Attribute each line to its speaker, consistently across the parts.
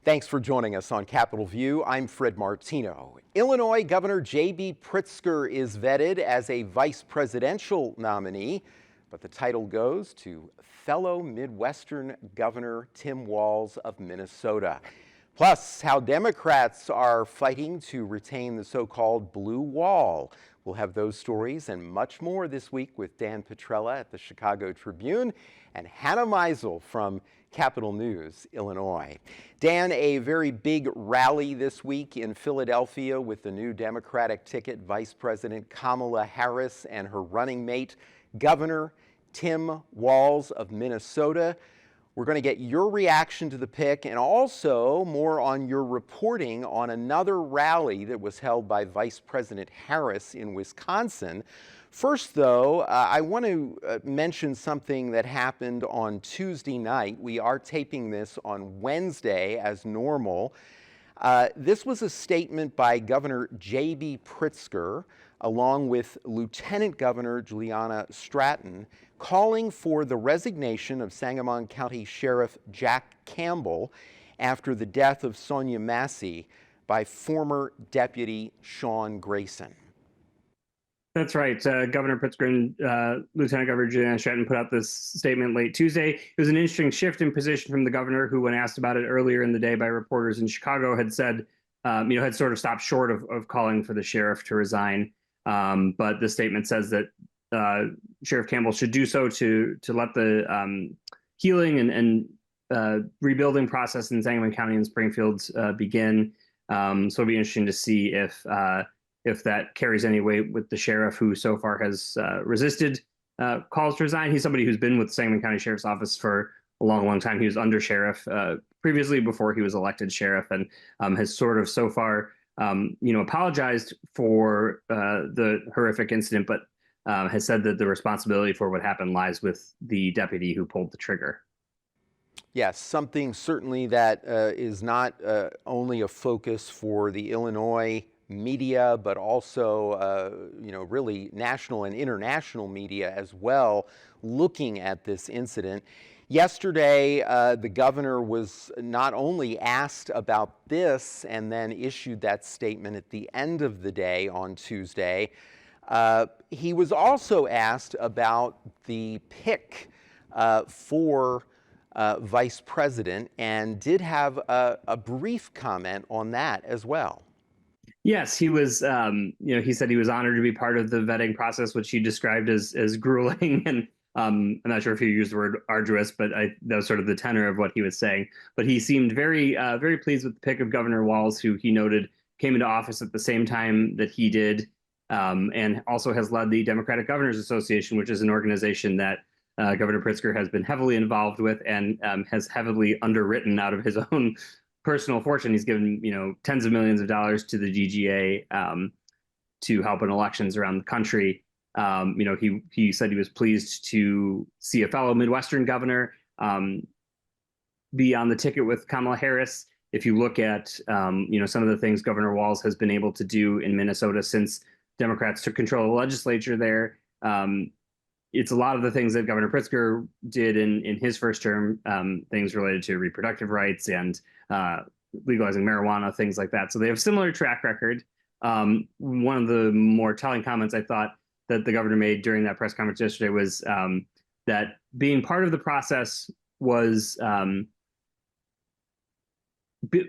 Speaker 1: Thanks for joining us on Capitol View. I'm Fred Martino. Illinois Governor JB Pritzker is vetted as a vice presidential nominee, but the title goes to fellow Midwestern Governor Tim Walz of Minnesota. Plus, how Democrats are fighting to retain the so-called blue wall. We'll have those stories and much more this week with Dan Petrella at the Chicago Tribune and Hannah Meisel from Capitol News, Illinois. Dan, a very big rally this week in Philadelphia with the new Democratic ticket, Vice President Kamala Harris and her running mate, Governor Tim Walz of Minnesota. We're going to get your reaction to the pick and also more on your reporting on another rally that was held by Vice President Harris in Wisconsin. First, though, I want to mention something that happened on Tuesday night. We are taping this on Wednesday as normal. This was a statement by Governor JB Pritzker along with Lieutenant Governor Juliana Stratton calling for the resignation of Sangamon County Sheriff Jack Campbell after the death of Sonia Massey by former Deputy Sean Grayson.
Speaker 2: That's right. Governor Pritzker and Lieutenant Governor Juliana Stratton put out this statement late Tuesday. It was an interesting shift in position from the governor, who, when asked about it earlier in the day by reporters in Chicago, had said, had sort of stopped short of calling for the sheriff to resign. But the statement says that Sheriff Campbell should do so to let the healing and rebuilding process in Sangamon County and Springfield begin. So it'll be interesting to see if that carries any weight with the sheriff, who so far has resisted calls to resign. He's somebody who's been with the Sangamon County Sheriff's Office for a long, long time. He was under sheriff previously before he was elected sheriff, and has sort of so far, apologized for the horrific incident, but has said that the responsibility for what happened lies with the deputy who pulled the trigger.
Speaker 1: Yes, something certainly that is not only a focus for the Illinois media, but also, really national and international media as well, looking at this incident. Yesterday, the governor was not only asked about this and then issued that statement at the end of the day on Tuesday. He was also asked about the pick for vice president and did have a brief comment on that as well.
Speaker 2: Yes, he was, he said he was honored to be part of the vetting process, which he described as grueling. And I'm not sure if he used the word arduous, but that was sort of the tenor of what he was saying. But he seemed very, very pleased with the pick of Governor Walz, who he noted came into office at the same time that he did, and also has led the Democratic Governors Association, which is an organization that Governor Pritzker has been heavily involved with and has heavily underwritten out of his own personal fortune. He's given, tens of millions of dollars to the DGA to help in elections around the country. He said he was pleased to see a fellow Midwestern governor be on the ticket with Kamala Harris. If you look at, some of the things Governor Walz has been able to do in Minnesota since Democrats took control of the legislature there, it's a lot of the things that Governor Pritzker did in his first term, things related to reproductive rights and legalizing marijuana, things like that. So they have similar track record. One of the more telling comments I thought that the governor made during that press conference yesterday was that being part of the process was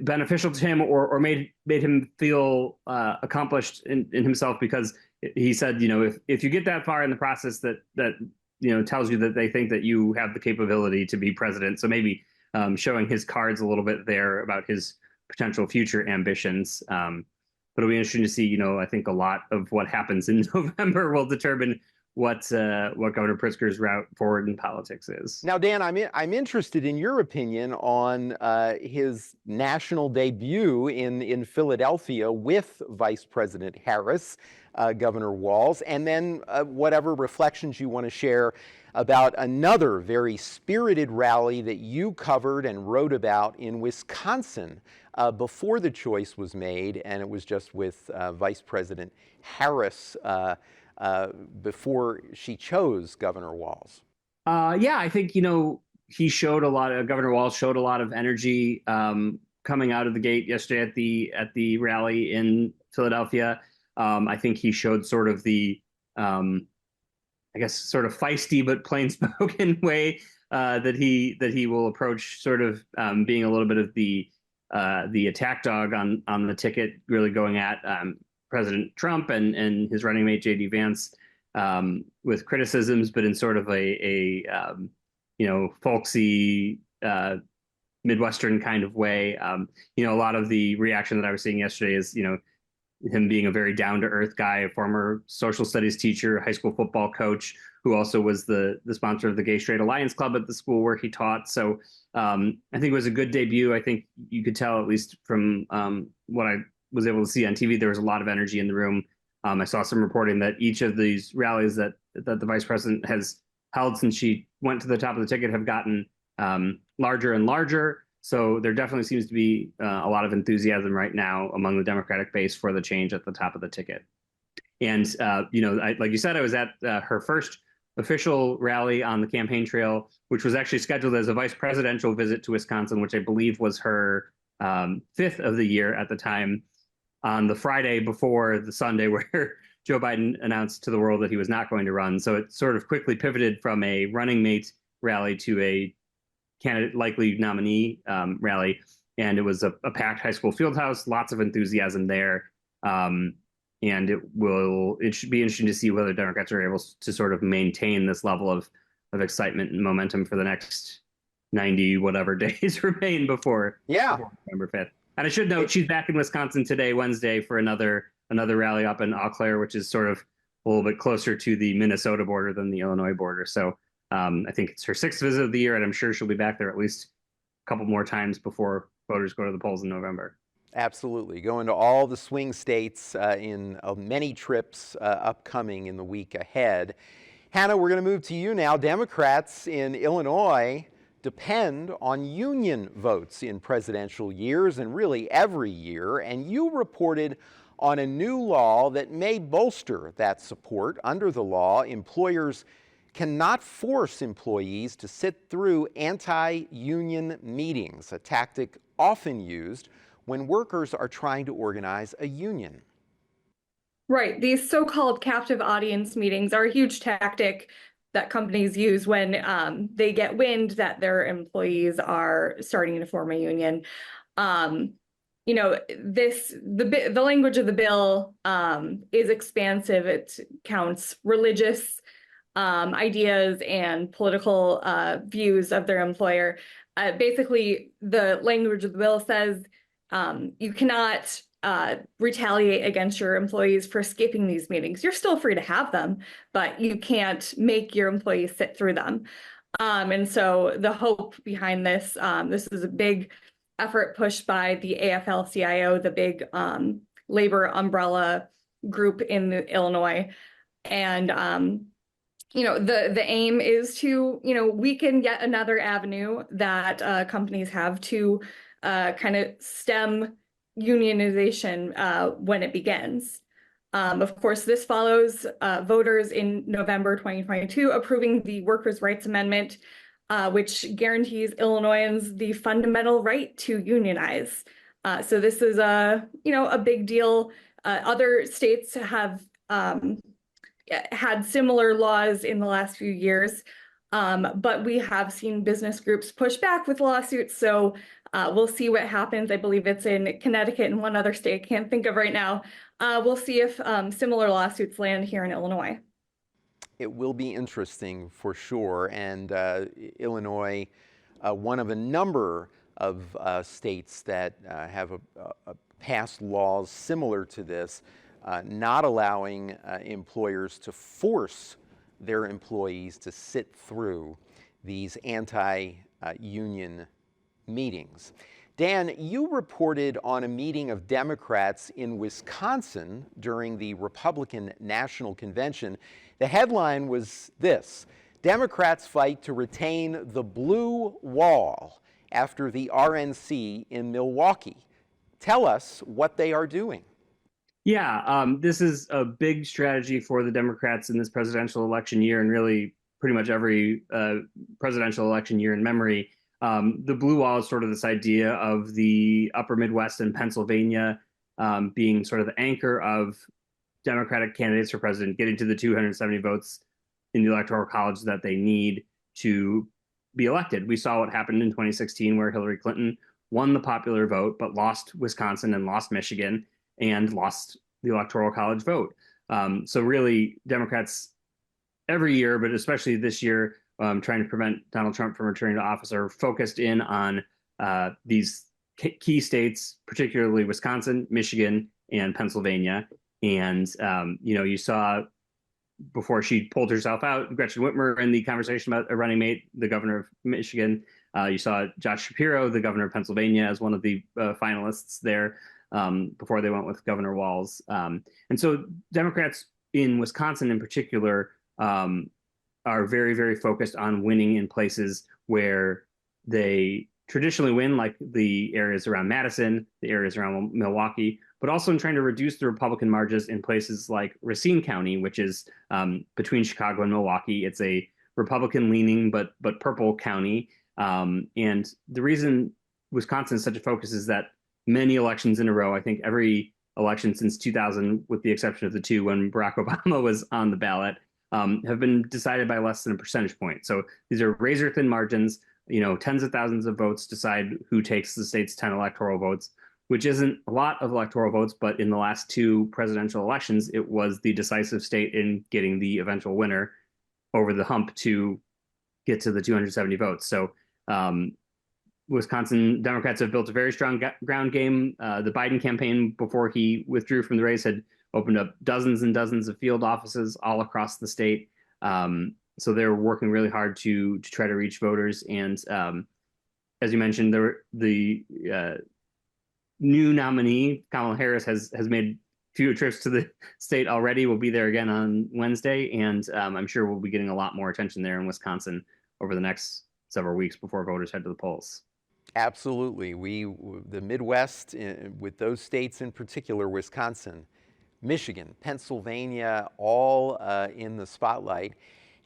Speaker 2: beneficial to him or made him feel accomplished in himself, because he said, if you get that far in the process, that tells you that they think that you have the capability to be president. So maybe showing his cards a little bit there about his potential future ambitions. But it'll be interesting to see, I think a lot of what happens in November will determine what Governor Pritzker's route forward in politics is.
Speaker 1: Now, Dan, I'm interested in your opinion on his national debut in Philadelphia with Vice President Harris, Governor Walz, and then whatever reflections you want to share about another very spirited rally that you covered and wrote about in Wisconsin before the choice was made, and it was just with Vice President Harris before she chose Governor Walz.
Speaker 2: Yeah, I think, he showed Governor Walz showed a lot of energy coming out of the gate yesterday at the rally in Philadelphia. I think he showed sort of the I guess sort of feisty but plain spoken way that he will approach sort of being a little bit of the attack dog on the ticket, really going at President Trump and his running mate JD Vance with criticisms, but in sort of a folksy midwestern kind of way. A lot of the reaction that I was seeing yesterday is him being a very down-to-earth guy, a former social studies teacher, high school football coach, who also was the sponsor of the Gay Straight Alliance Club at the school where he taught. So I think it was a good debut. I think you could tell, at least from what I was able to see on TV, there was a lot of energy in the room. I saw some reporting that each of these rallies that the vice president has held since she went to the top of the ticket have gotten larger and larger. So there definitely seems to be a lot of enthusiasm right now among the Democratic base for the change at the top of the ticket. And, like you said, I was at her first official rally on the campaign trail, which was actually scheduled as a vice presidential visit to Wisconsin, which I believe was her fifth of the year at the time, on the Friday before the Sunday where Joe Biden announced to the world that he was not going to run. So it sort of quickly pivoted from a running mate rally to a candidate likely nominee rally, and it was a packed high school field house, lots of enthusiasm there, and it should be interesting to see whether Democrats are able to sort of maintain this level of excitement and momentum for the next 90 whatever days remain before November 5th. And I should note she's back in Wisconsin today, Wednesday, for another rally up in Eau Claire, which is sort of a little bit closer to the Minnesota border than the Illinois border. So I think it's her sixth visit of the year, and I'm sure she'll be back there at least a couple more times before voters go to the polls in November.
Speaker 1: Absolutely. Going to all the swing states in many trips upcoming in the week ahead. Hannah, we're going to move to you now. Democrats in Illinois depend on union votes in presidential years and really every year, and you reported on a new law that may bolster that support. Under the law, employers cannot force employees to sit through anti-union meetings, a tactic often used when workers are trying to organize a union.
Speaker 3: Right. These so-called captive audience meetings are a huge tactic that companies use when they get wind that their employees are starting to form a union. The language of the bill is expansive. It counts religious ideas and political views of their employer. Basically, the language of the bill says you cannot retaliate against your employees for skipping these meetings. You're still free to have them, but you can't make your employees sit through them. And so the hope behind this, this is a big effort pushed by the AFL-CIO, the big labor umbrella group in Illinois. And the aim is to, weaken yet another avenue that companies have to kind of stem unionization when it begins. Of course, this follows voters in November 2022 approving the Workers' Rights Amendment, which guarantees Illinoisans the fundamental right to unionize. So this is a big deal. Other states have had similar laws in the last few years, but we have seen business groups push back with lawsuits. So we'll see what happens. I believe it's in Connecticut and one other state I can't think of right now. We'll see if similar lawsuits land here in Illinois.
Speaker 1: It will be interesting for sure. And Illinois, one of a number of states that have passed laws similar to this, not allowing employers to force their employees to sit through these anti-union meetings. Dan, you reported on a meeting of Democrats in Wisconsin during the Republican National Convention. The headline was this: Democrats fight to retain the blue wall after the RNC in Milwaukee. Tell us what they are doing.
Speaker 2: Yeah, this is a big strategy for the Democrats in this presidential election year, and really pretty much every presidential election year in memory. The blue wall is sort of this idea of the upper Midwest and Pennsylvania being sort of the anchor of Democratic candidates for president, getting to the 270 votes in the Electoral College that they need to be elected. We saw what happened in 2016, where Hillary Clinton won the popular vote, but lost Wisconsin and lost Michigan and lost the Electoral College vote. So really, Democrats every year, but especially this year, trying to prevent Donald Trump from returning to office, are focused in on these key states, particularly Wisconsin, Michigan, and Pennsylvania. And, you saw before she pulled herself out, Gretchen Whitmer in the conversation about a running mate, the governor of Michigan. You saw Josh Shapiro, the governor of Pennsylvania, as one of the finalists there before they went with Governor Walz. And so Democrats in Wisconsin in particular are very, very focused on winning in places where they traditionally win, like the areas around Madison, the areas around Milwaukee, but also in trying to reduce the Republican margins in places like Racine County, which is between Chicago and Milwaukee. It's a Republican-leaning but purple county. And the reason Wisconsin is such a focus is that many elections in a row, I think every election since 2000, with the exception of the two when Barack Obama was on the ballot, have been decided by less than a percentage point. So these are razor-thin margins. Tens of thousands of votes decide who takes the state's 10 electoral votes, which isn't a lot of electoral votes, but in the last two presidential elections, it was the decisive state in getting the eventual winner over the hump to get to the 270 votes. So Wisconsin Democrats have built a very strong ground game. The Biden campaign, before he withdrew from the race, had opened up dozens and dozens of field offices all across the state. So they're working really hard to try to reach voters. And as you mentioned, the new nominee, Kamala Harris, has made a few trips to the state already. We'll be there again on Wednesday. And I'm sure we'll be getting a lot more attention there in Wisconsin over the next several weeks before voters head to the polls.
Speaker 1: Absolutely. The Midwest, with those states in particular, Wisconsin, Michigan, Pennsylvania, all in the spotlight.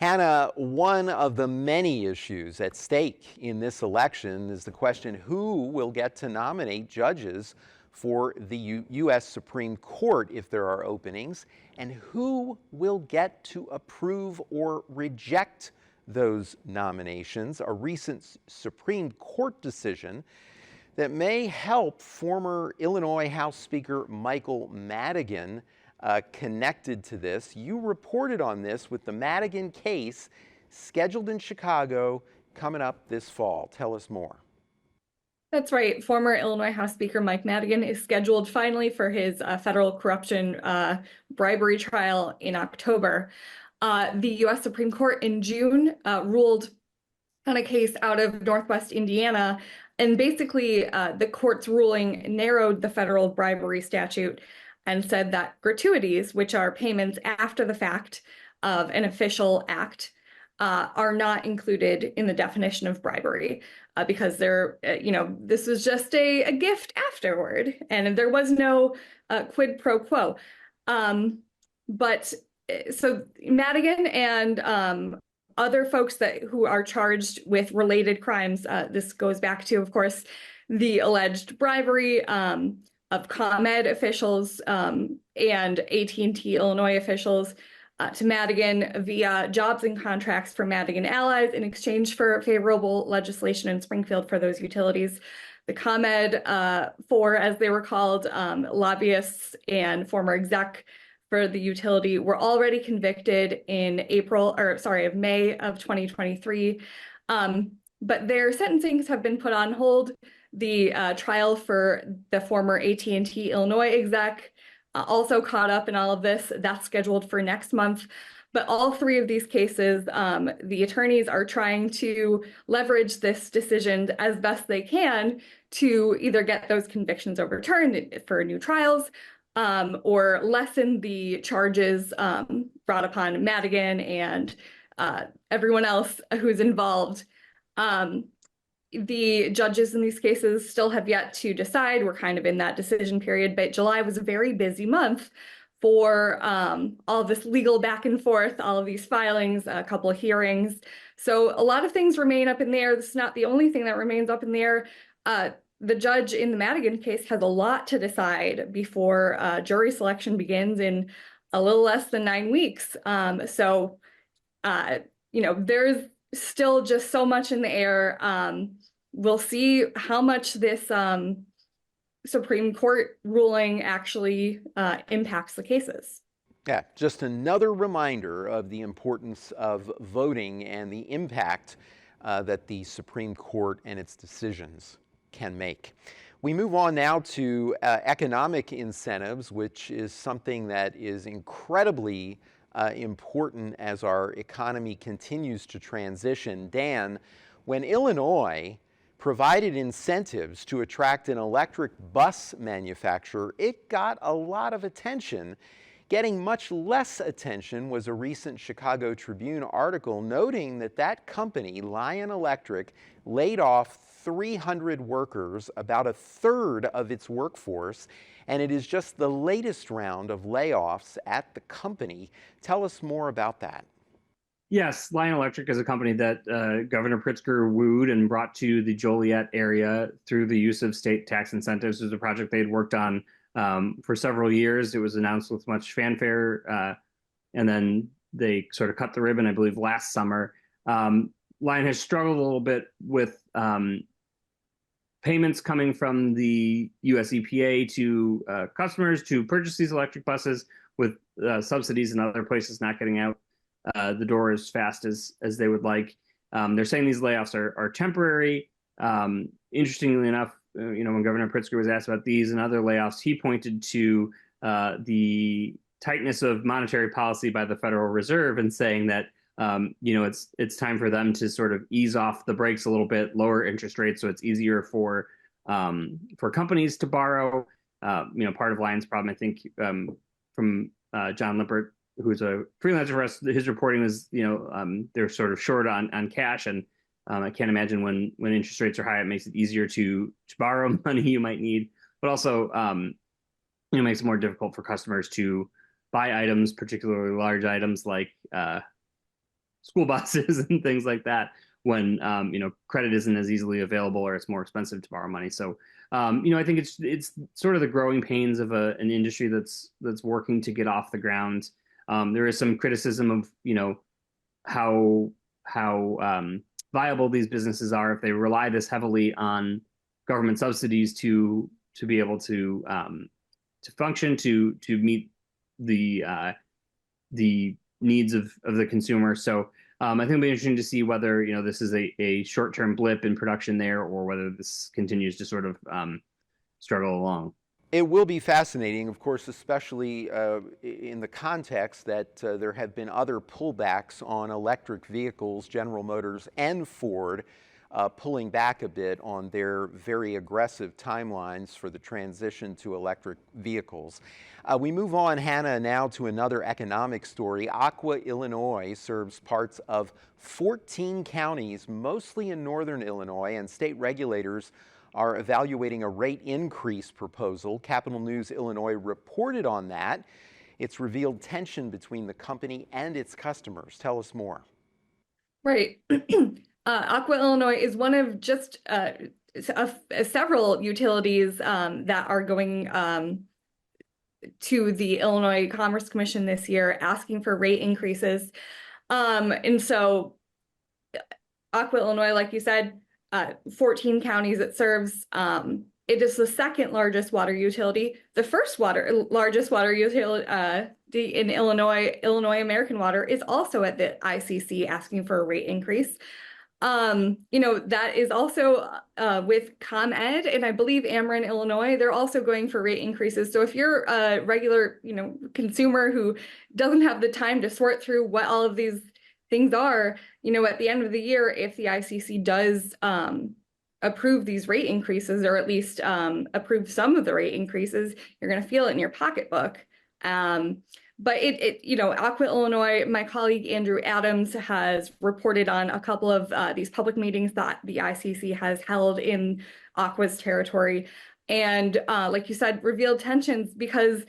Speaker 1: Hannah, one of the many issues at stake in this election is the question who will get to nominate judges for the U.S. Supreme Court if there are openings, and who will get to approve or reject those nominations. A recent Supreme Court decision that may help former Illinois House Speaker Michael Madigan connected to this. You reported on this with the Madigan case scheduled in Chicago coming up this fall. Tell us more.
Speaker 3: That's right. Former Illinois House Speaker Mike Madigan is scheduled finally for his federal corruption bribery trial in October. The U.S. Supreme Court in June ruled on a case out of Northwest Indiana, and basically the court's ruling narrowed the federal bribery statute and said that gratuities, which are payments after the fact of an official act, are not included in the definition of bribery because they're, this was just a gift afterward, and there was no quid pro quo. But so Madigan and other folks who are charged with related crimes, this goes back to, of course, the alleged bribery of ComEd officials and AT&T Illinois officials to Madigan via jobs and contracts for Madigan allies in exchange for favorable legislation in Springfield for those utilities. The ComEd 4, as they were called, lobbyists and former exec for the utility were already convicted in May of 2023. But their sentencings have been put on hold. The trial for the former AT&T Illinois exec also caught up in all of this. That's scheduled for next month. But all three of these cases, the attorneys are trying to leverage this decision as best they can to either get those convictions overturned for new trials or lessen the charges brought upon Madigan and everyone else who's involved. The judges in these cases still have yet to decide. We're kind of in that decision period, but July was a very busy month for all of this legal back and forth, all of these filings, a couple of hearings. So a lot of things remain up in the air. This is not the only thing that remains up in the air. The judge in the Madigan case has a lot to decide before jury selection begins in a little less than 9 weeks. There's still just so much in the air. We'll see how much this Supreme Court ruling actually impacts the cases.
Speaker 1: Yeah, just another reminder of the importance of voting and the impact that the Supreme Court and its decisions can make. We move on now to economic incentives, which is something that is incredibly important as our economy continues to transition. Dan, when Illinois provided incentives to attract an electric bus manufacturer, it got a lot of attention. Getting much less attention was a recent Chicago Tribune article noting that that company, Lion Electric, laid off 300 workers, about a third of its workforce, and it is just the latest round of layoffs at the company. Tell us more about that.
Speaker 2: Yes, Lion Electric is a company that Governor Pritzker wooed and brought to the Joliet area through the use of state tax incentives. It was a project they had worked on for several years. It was announced with much fanfare, and then they sort of cut the ribbon, I believe, last summer. Lion has struggled a little bit with payments coming from the US EPA to customers to purchase these electric buses, with subsidies in other places not getting out the door as fast as they would like. They're saying these layoffs are temporary. Interestingly enough, when Governor Pritzker was asked about these and other layoffs, he pointed to the tightness of monetary policy by the Federal Reserve and saying that it's time for them to sort of ease off the brakes a little bit, lower interest rates, so it's easier for companies to borrow. Part of Lion's problem, I think, from John Lippert, who's a freelancer for us, his reporting was, they're sort of short on cash, and I can't imagine when interest rates are high, it makes it easier to borrow money you might need, but also makes it more difficult for customers to buy items, particularly large items like school buses and things like that, when credit isn't as easily available or it's more expensive to borrow money. So I think it's sort of the growing pains of an industry that's working to get off the ground. There is some criticism of how viable these businesses are if they rely this heavily on government subsidies to be able to function, to meet the needs of the consumer. So I think it'll be interesting to see whether this is a short-term blip in production there, or whether this continues to sort of struggle along.
Speaker 1: It will be fascinating, of course, especially in the context that there have been other pullbacks on electric vehicles, General Motors and Ford pulling back a bit on their very aggressive timelines for the transition to electric vehicles. We move on, Hannah, now to another economic story. Aqua, Illinois serves parts of 14 counties, mostly in northern Illinois, and state regulators are evaluating a rate increase proposal. Capital News Illinois reported on that. It's revealed tension between the company and its customers. Tell us more.
Speaker 3: Right. Aqua, Illinois is one of just several utilities that are going to the Illinois Commerce Commission this year asking for rate increases. And so Aqua, Illinois, like you said, 14 counties it serves. It is the second largest water utility. The first largest water utility in Illinois, Illinois American Water, is also at the ICC asking for a rate increase. That is also with ComEd, and I believe Ameren, Illinois, they're also going for rate increases. So if you're a regular, consumer who doesn't have the time to sort through what all of these things are, at the end of the year, if the ICC does approve these rate increases, or at least approve some of the rate increases, you're going to feel it in your pocketbook. But Aqua, Illinois, my colleague Andrew Adams has reported on a couple of these public meetings that the ICC has held in Aqua's territory. And like you said, revealed tensions because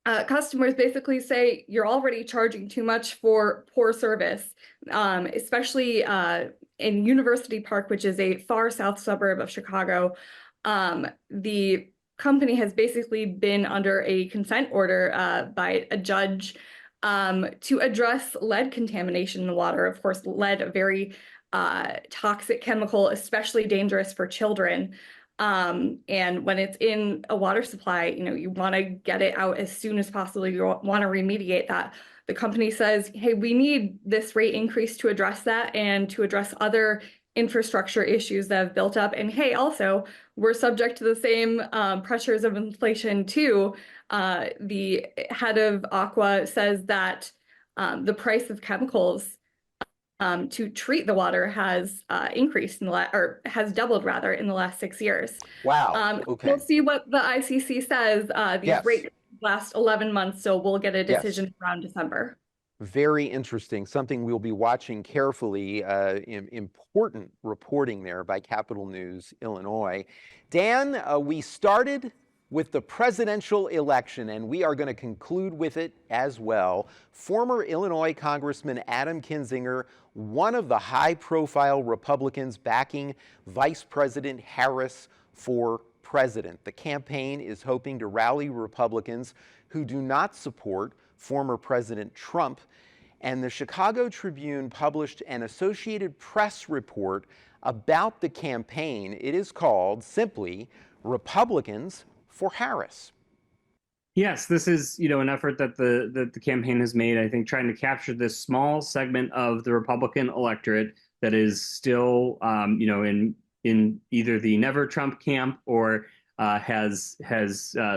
Speaker 3: customers basically say you're already charging too much for poor service, especially in University Park, which is a far south suburb of Chicago. The company has basically been under a consent order by a judge to address lead contamination in the water. Of course, lead, a very toxic chemical, especially dangerous for children. And when it's in a water supply, you want to get it out as soon as possible. You want to remediate that. The company says, hey, we need this rate increase to address that and to address other infrastructure issues that have built up. And hey, also, we're subject to the same pressures of inflation too. The head of Aqua says that the price of chemicals to treat the water has increased or has doubled rather in the last 6 years.
Speaker 1: Wow. Okay.
Speaker 3: We'll see what the ICC says. These
Speaker 1: Yes.
Speaker 3: rates last 11 months, so we'll get a decision
Speaker 1: Yes.
Speaker 3: around December.
Speaker 1: Very interesting. Something we'll be watching carefully. Important reporting there by Capital News, Illinois. Dan, we started with the presidential election, and we are going to conclude with it as well. Former Illinois Congressman Adam Kinzinger, one of the high-profile Republicans backing Vice President Harris for president. The campaign is hoping to rally Republicans who do not support former President Trump. And the Chicago Tribune published an Associated Press report about the campaign. It is called simply Republicans for Harris.
Speaker 2: Yes, this is, an effort that the campaign has made, I think, trying to capture this small segment of the Republican electorate that is still, in either the never Trump camp or has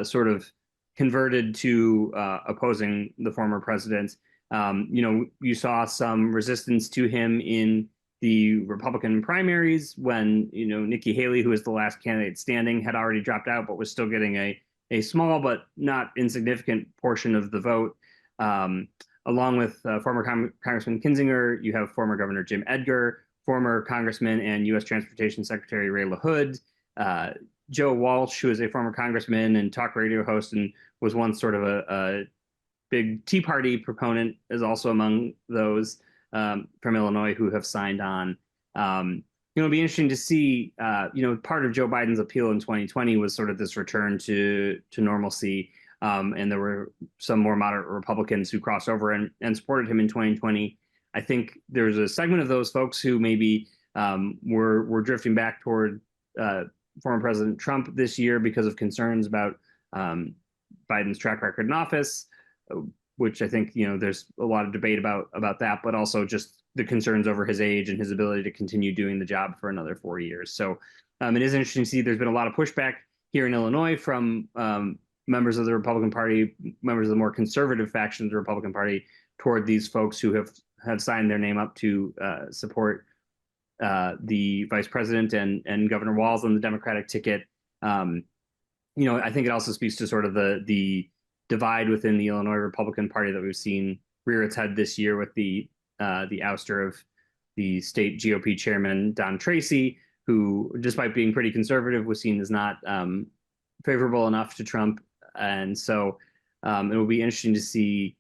Speaker 2: sort of converted to opposing the former president. You saw some resistance to him in the Republican primaries when, Nikki Haley, who is the last candidate standing, had already dropped out, but was still getting a small but not insignificant portion of the vote. Along with former Congressman Kinzinger, you have former Governor Jim Edgar, former Congressman and U.S. Transportation Secretary Ray LaHood, Joe Walz, who is a former congressman and talk radio host and was once sort of a big Tea Party proponent, is also among those from Illinois who have signed on. It'll be interesting to see, part of Joe Biden's appeal in 2020 was sort of this return to normalcy. And there were some more moderate Republicans who crossed over and supported him in 2020. I think there's a segment of those folks who maybe were drifting back toward former President Trump this year because of concerns about Biden's track record in office, which I think, there's a lot of debate about that, but also just the concerns over his age and his ability to continue doing the job for another 4 years. So it is interesting to see there's been a lot of pushback here in Illinois from members of the Republican Party, members of the more conservative faction of the Republican Party toward these folks who have signed their name up to support the vice president and Governor Walz on the Democratic ticket. I think it also speaks to sort of the divide within the Illinois Republican Party that we've seen rear its head this year with the ouster of the state GOP chairman, Don Tracy, who, despite being pretty conservative, was seen as not favorable enough to Trump. And so it will be interesting to see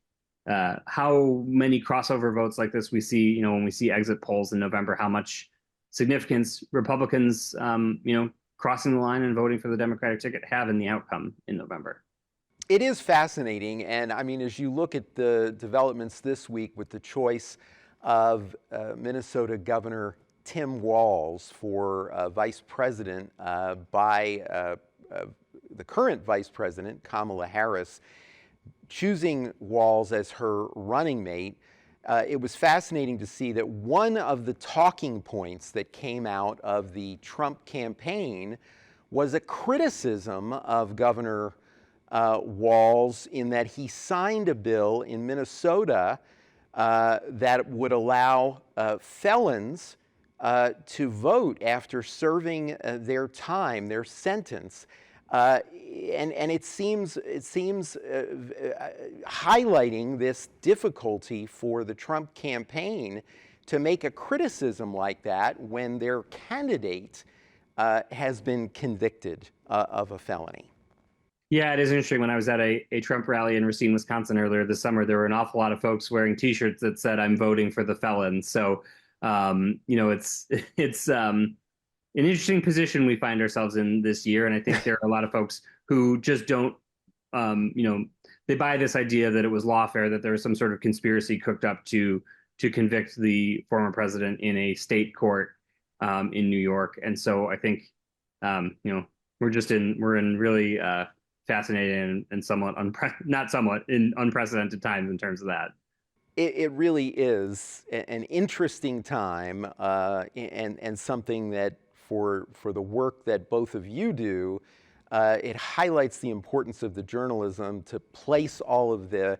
Speaker 2: how many crossover votes like this we see, when we see exit polls in November, how much significance Republicans, crossing the line and voting for the Democratic ticket have in the outcome in November.
Speaker 1: It is fascinating. And I mean, as you look at the developments this week with the choice of Minnesota Governor Tim Walz for vice president by the current vice president, Kamala Harris, choosing Walz as her running mate, it was fascinating to see that one of the talking points that came out of the Trump campaign was a criticism of Governor Walz in that he signed a bill in Minnesota that would allow felons to vote after serving their time, their sentence. And it seems highlighting this difficulty for the Trump campaign to make a criticism like that when their candidate has been convicted of a felony.
Speaker 2: Yeah, it is interesting. When I was at a Trump rally in Racine, Wisconsin earlier this summer, there were an awful lot of folks wearing T-shirts that said "I'm voting for the felons." So, it's an interesting position we find ourselves in this year, and I think there are a lot of folks who just don't, they buy this idea that it was lawfare, that there was some sort of conspiracy cooked up to convict the former president in a state court in New York, and so I think, we're in really fascinating and somewhat in unprecedented times in terms of that.
Speaker 1: It really is an interesting time, and something that for the work that both of you do, it highlights the importance of the journalism to place all of the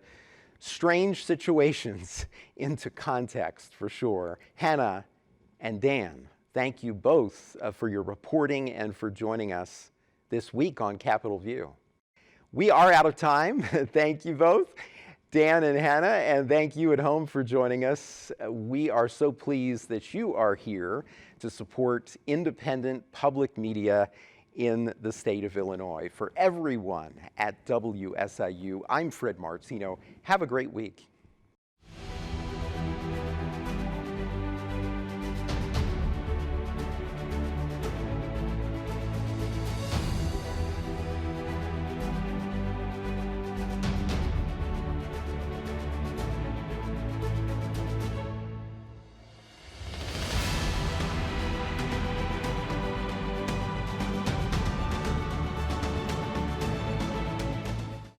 Speaker 1: strange situations into context, for sure. Hannah and Dan, thank you both for your reporting and for joining us this week on Capitol View. We are out of time. Thank you both, Dan and Hannah, and thank you at home for joining us. We are so pleased that you are here to support independent public media in the state of Illinois. For everyone at WSIU, I'm Fred Martino. Have a great week.